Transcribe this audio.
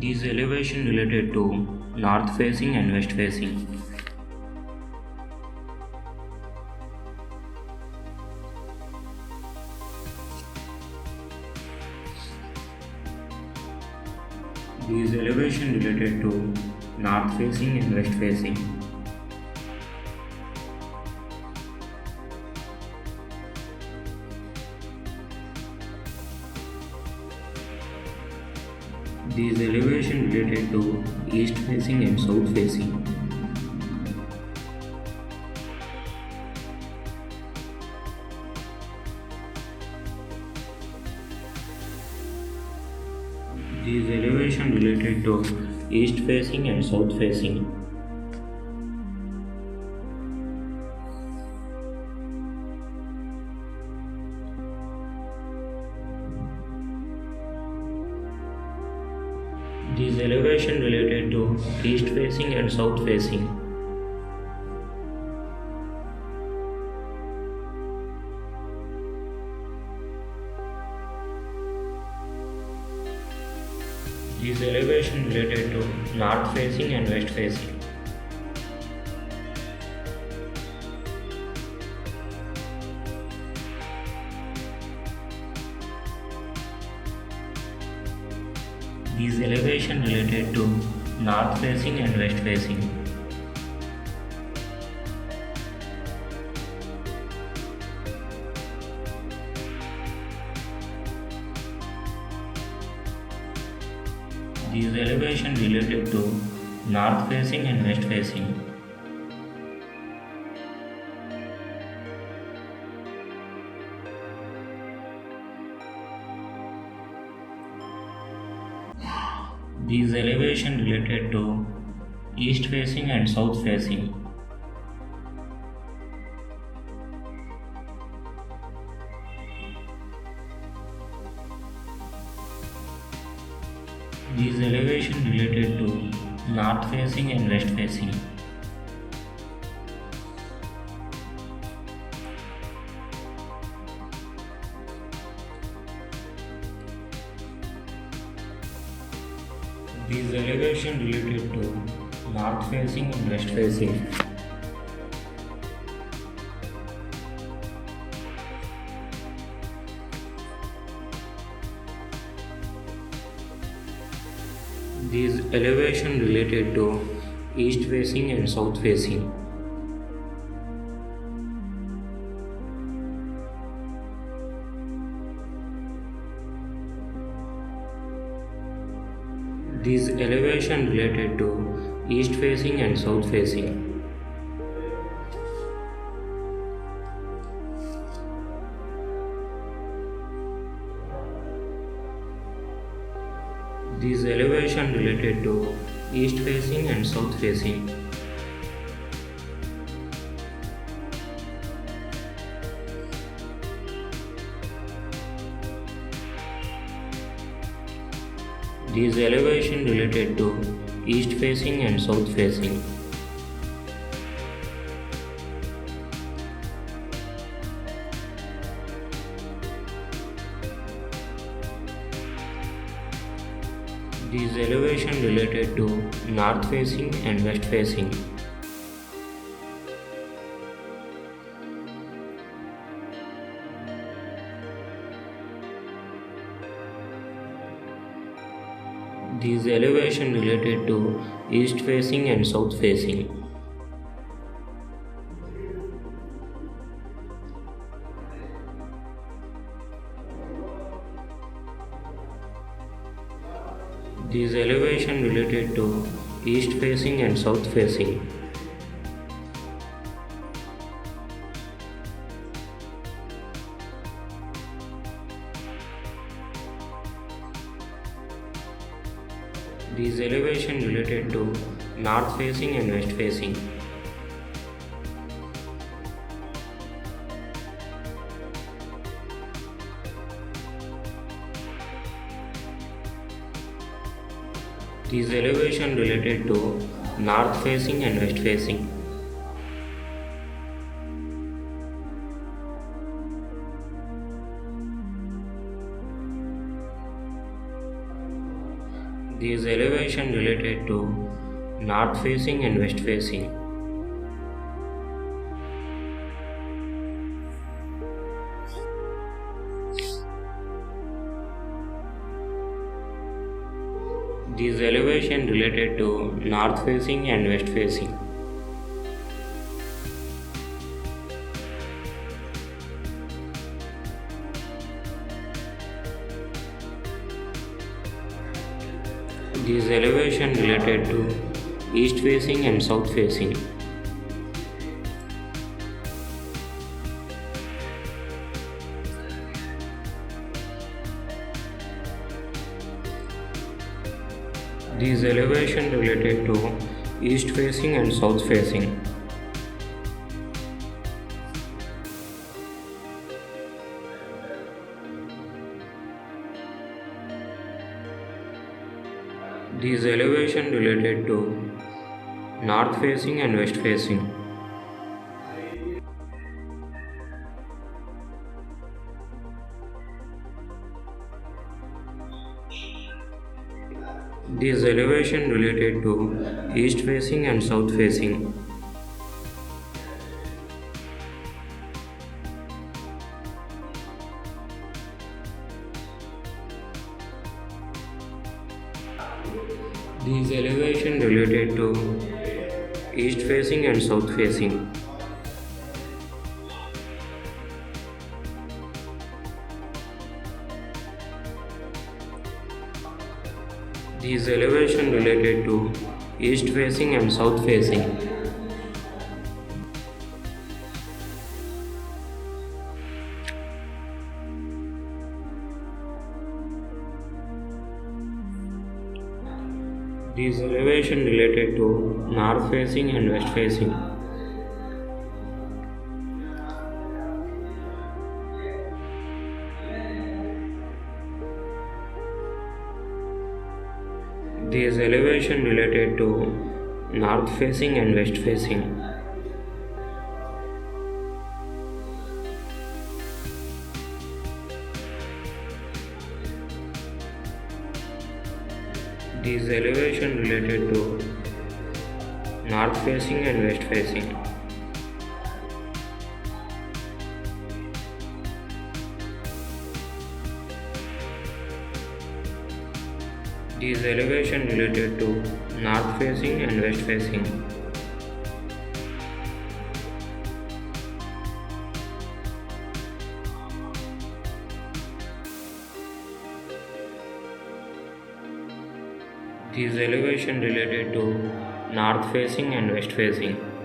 These elevation related to north facing and west facing. These elevation related to north facing and west facing. These elevation related to east facing and south facing. These elevation related to east facing and south facing. These elevation related to east facing and south facing. These elevation related to north facing and west facing. These elevation related to north facing and west facing. These elevation related to north facing and west facing. These elevation related to east facing and south facing. These elevation related to north facing and west facing. These elevation related to north facing and west facing. These elevation related to east facing and south facing. These elevation related to east facing and south facing. These elevation related to east facing and south facing. These elevation related to east facing and south facing. These elevation related to north facing and west facing. These elevation related to east facing and south facing. These elevation related to east facing and south facing. These elevation related to north facing and west facing. These elevation related to north facing and west facing. These elevation related to north facing and west facing. These elevation related to north facing and west facing. These elevation related to east facing and south facing. These elevation related to east facing and south facing. These elevation related to north facing and west facing. These elevation related to east facing and south facing. These elevation related to east facing and south facing. These elevation related to east facing and south facing. These elevation related to north facing and west facing. These elevation related to north facing and west facing. These elevation related to north facing and west facing. These elevation related to north facing and west facing. These elevation related to north facing and west facing.